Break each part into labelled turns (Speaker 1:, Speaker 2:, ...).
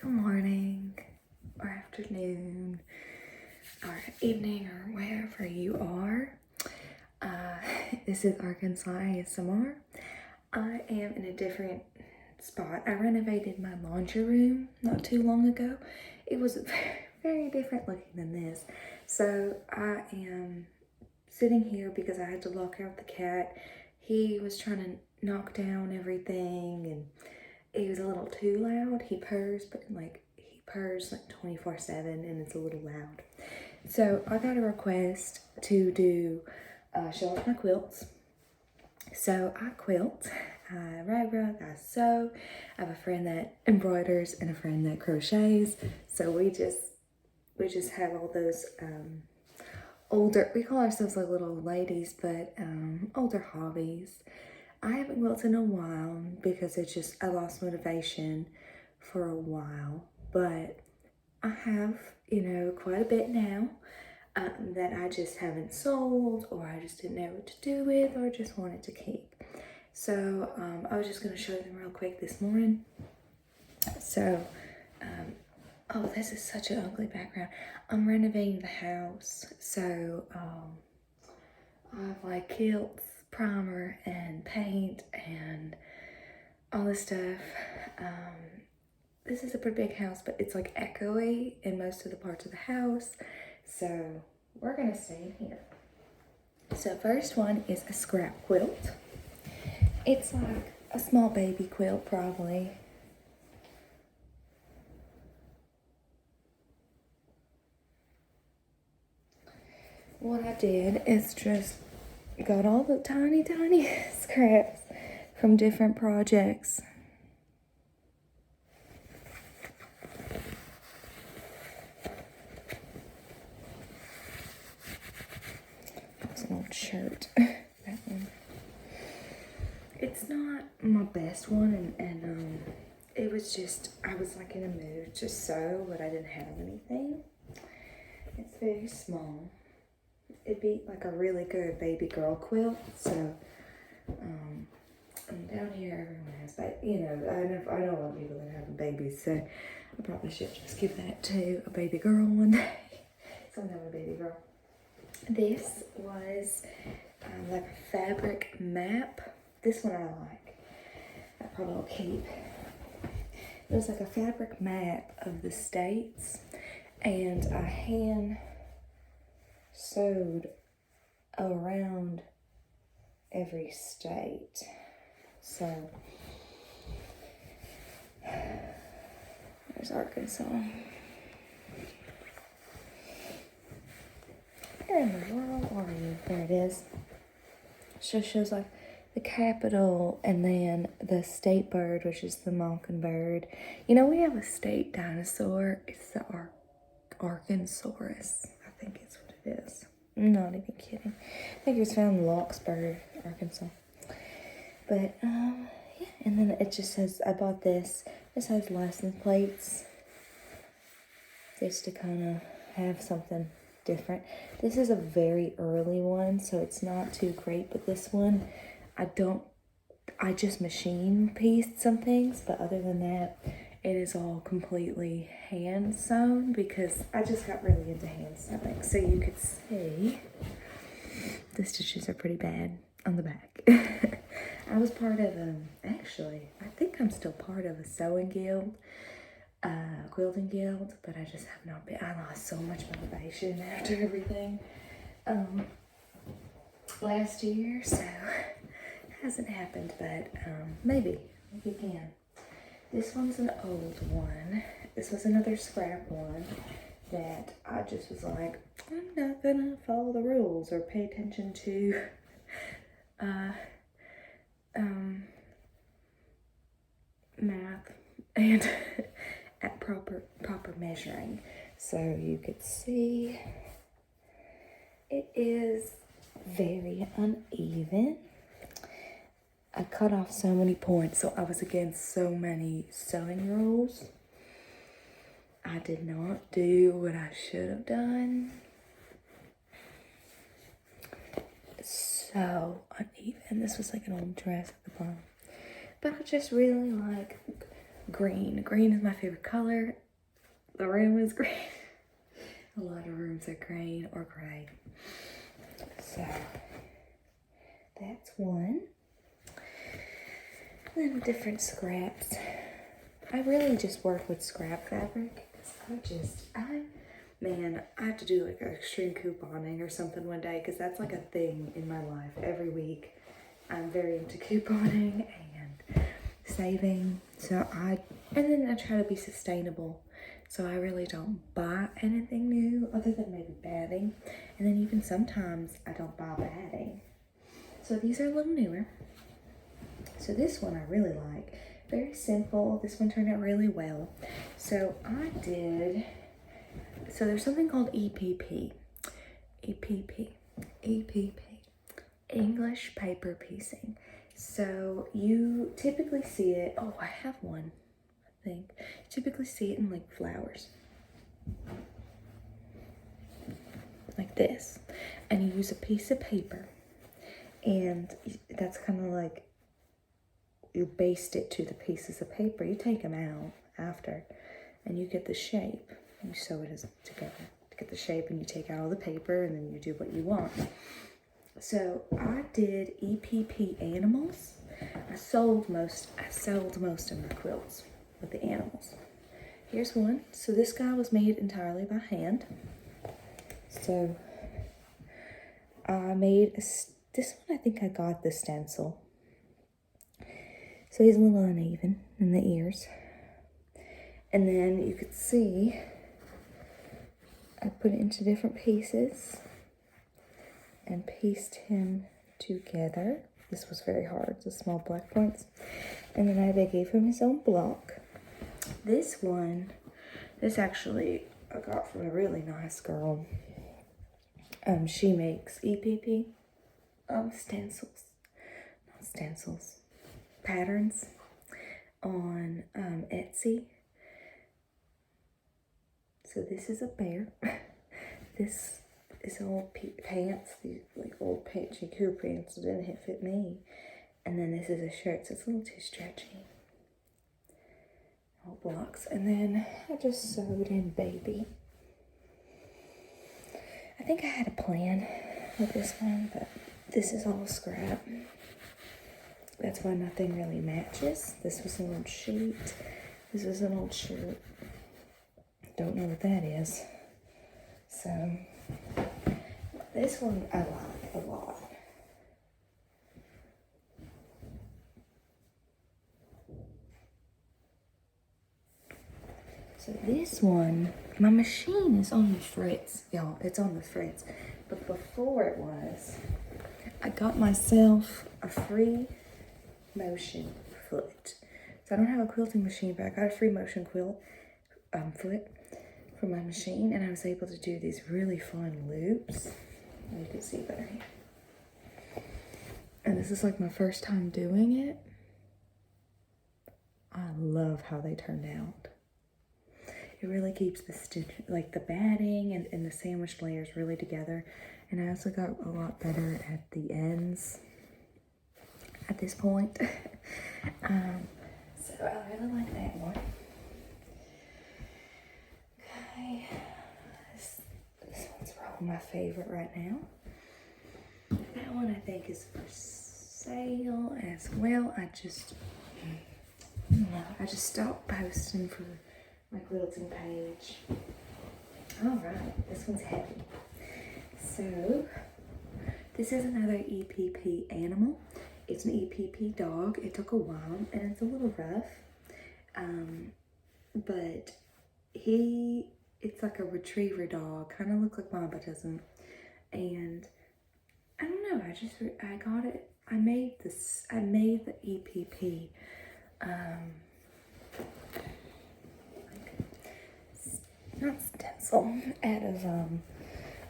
Speaker 1: morning or afternoon or evening or wherever you are. This is Arkansas ASMR. I am in a different spot. I renovated my laundry room not too long ago. It was very different looking than this. So I am sitting here because I had to lock out the cat. He was trying to knock down everything and he was a little too loud. He purrs, but he purrs like 24/7 and it's a little loud. So I got a request to do show off my quilts. So I quilt, I rug, I sew. I have a friend that embroiders and a friend that crochets. So we just have all those older, we call ourselves like little ladies, but older hobbies. I haven't quilted in a while because I lost motivation for a while, but I have, quite a bit now that I just haven't sold, or I just didn't know what to do with, or just wanted to keep. So I was just going to show them real quick this morning. So, oh, this is such an ugly background. I'm renovating the house, so I have like quilts, primer, and paint, and all this stuff. This is a pretty big house, but it's like echoey in most of the parts of the house. So we're gonna stay in here. So first one is a scrap quilt. It's like a small baby quilt probably. What I did is just got all the tiny scraps from different projects. It's an old shirt. That one. It's not my best one, and it was just, I was like in a mood to sew, but I didn't have anything. It's very small. It'd be like a really good baby girl quilt. So, and down here everyone has, but I know a lot of people that have babies, so I probably should just give that to a baby girl one day. Someone have a baby girl. This was like a fabric map. This one I like. I probably will keep. It was like a fabric map of the states, and I hand sewed around every state. So there's Arkansas. Where in the world are you? There it is. Shows like the capital and then the state bird, which is the mockingbird. We have a state dinosaur. It's the Arkansaurus. I think it's what it is. I'm not even kidding. I think it was found in Locksburg, Arkansas. But yeah, and then it just says, I bought this. This has license plates just to kind of have something different. This is a very early one, so it's not too great, but this one I just machine pieced some things, but other than that, it is all completely hand sewn because I just got really into hand sewing. So you could see the stitches are pretty bad on the back. I was part of actually, I think I'm still part of a sewing guild, quilting guild, but I just have not been. I lost so much motivation after everything last year, so it hasn't happened, but maybe again. This one's an old one. This was another scrap one that I just was like, I'm not gonna follow the rules or pay attention to math and at proper measuring. So you could see it is very uneven. I cut off so many points, so I was against so many sewing rules. I did not do what I should have done. So uneven. This was like an old dress at the bottom. But I just really like green. Green is my favorite color. The room is green. A lot of rooms are green or gray. So that's one. Then different scraps. I really just work with scrap fabric. Man, I have to do like an extreme couponing or something one day, because that's like a thing in my life. Every week I'm very into couponing and saving. And then I try to be sustainable. So I really don't buy anything new other than maybe batting. And then even sometimes I don't buy batting. So these are a little newer. So this one I really like. Very simple. This one turned out really well. So there's something called EPP. EPP. English paper piecing. So you typically see it, I have one, I think. Typically see it in like flowers. Like this. And you use a piece of paper. And that's kind of like, you baste it to the pieces of paper. You take them out after, and you get the shape. You sew it together to get the shape, and you take out all the paper, and then you do what you want. So I did EPP animals. I sold most of my quilts with the animals. Here's one. So this guy was made entirely by hand. So I made this one. I think I got the stencil. So he's a little uneven in the ears. And then you could see I put it into different pieces and pieced him together. This was very hard, the small black points. And then I gave him his own block. This actually I got from a really nice girl. She makes EPP patterns on Etsy. So this is a bear. This is old pants, these like old Chiku pants that didn't fit me. And then this is a shirt, so it's a little too stretchy. All blocks. And then I just sewed in baby. I think I had a plan with this one, but this is all scrap. That's why nothing really matches. This was an old sheet. This is an old shirt. Don't know what that is. So this one I like a lot. So this one, my machine is on the fritz, y'all. It's on the fritz. But before it was, I got myself a free motion foot. So I don't have a quilting machine, but I got a free motion foot for my machine, and I was able to do these really fun loops. You can see better here. And this is like my first time doing it. I love how they turned out. It really keeps the stitch, like the batting and the sandwiched layers really together. And I also got a lot better at the ends at this point. So I really like that one. Okay, this one's probably my favorite right now. That one I think is for sale as well. I just stopped posting for my quilting page. All right, this one's heavy. So this is another EPP animal. It's an EPP dog. It took a while and it's a little rough, but it's like a retriever dog, kind of looks like mine but doesn't. And I don't know, I got it. I made the EPP not stencil, out of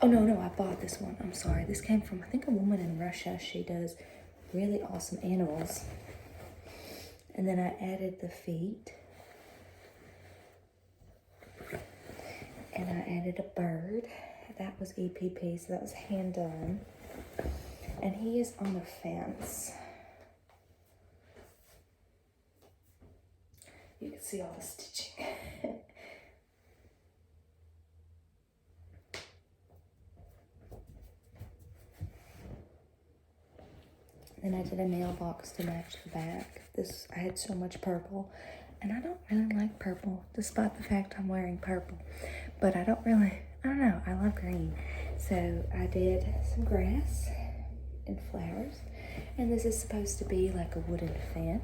Speaker 1: oh no, I bought this one. I'm sorry. This came from, I think, a woman in Russia. She does really awesome animals. And then I added the feet. And I added a bird. That was EPP, so that was hand done. And he is on a fence. You can see all the stitching. Then I did a mailbox to match the back. I had so much purple, and I don't really like purple, despite the fact I'm wearing purple. But I don't know, I love green. So I did some grass and flowers, and this is supposed to be like a wooden fence.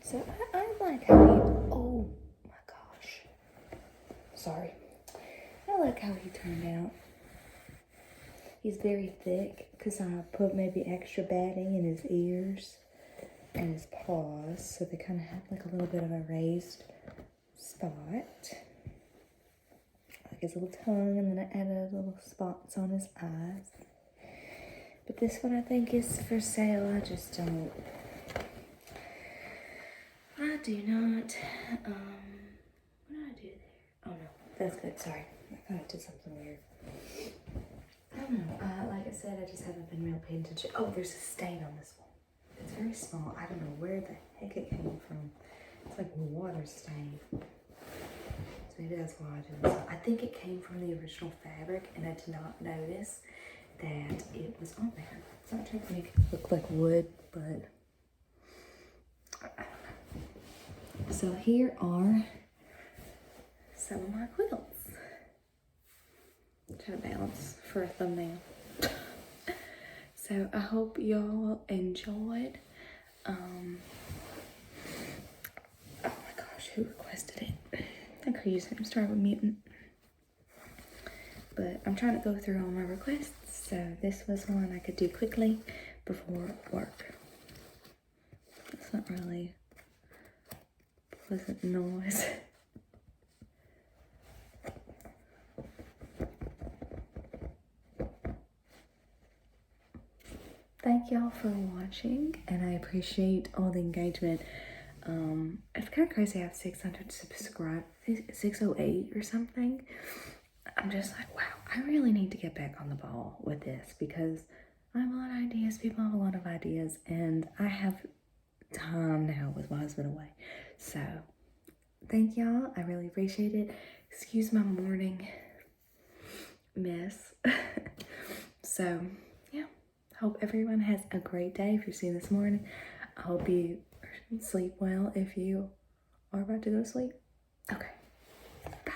Speaker 1: So I like how oh my gosh, sorry. I like how he turned out. He's very thick because I put maybe extra batting in his ears and his paws, so they kind of have like a little bit of a raised spot. Like his little tongue, and then I added little spots on his eyes. But this one I think is for sale. I just don't. I do not. What did I do there? Oh no, that's good. Sorry, I thought I did something weird. I don't know. Like I said, I just haven't been real paying attention. Oh, there's a stain on this one. It's very small. I don't know where the heck it came from. It's like water stain. So maybe that's why I didn't. I think it came from the original fabric, and I did not notice that it was on there. So I'm trying to make it look like wood, but I don't know. So here are some of my quilts. Try to balance for a thumbnail. So I hope y'all enjoyed. Oh my gosh, who requested it? I could use him. Start with mutant. But I'm trying to go through all my requests, so this was one I could do quickly before work. It's not really pleasant noise. Thank y'all for watching, and I appreciate all the engagement. It's kind of crazy I have 600 subscribers, 608 or something. I'm just like, wow, I really need to get back on the ball with this because I have a lot of ideas, people have a lot of ideas, and I have time now with my husband away. So, thank y'all, I really appreciate it. Excuse my morning mess. So, yeah. Hope everyone has a great day if you're seeing this morning. I hope you sleep well if you are about to go to sleep. Okay. Bye.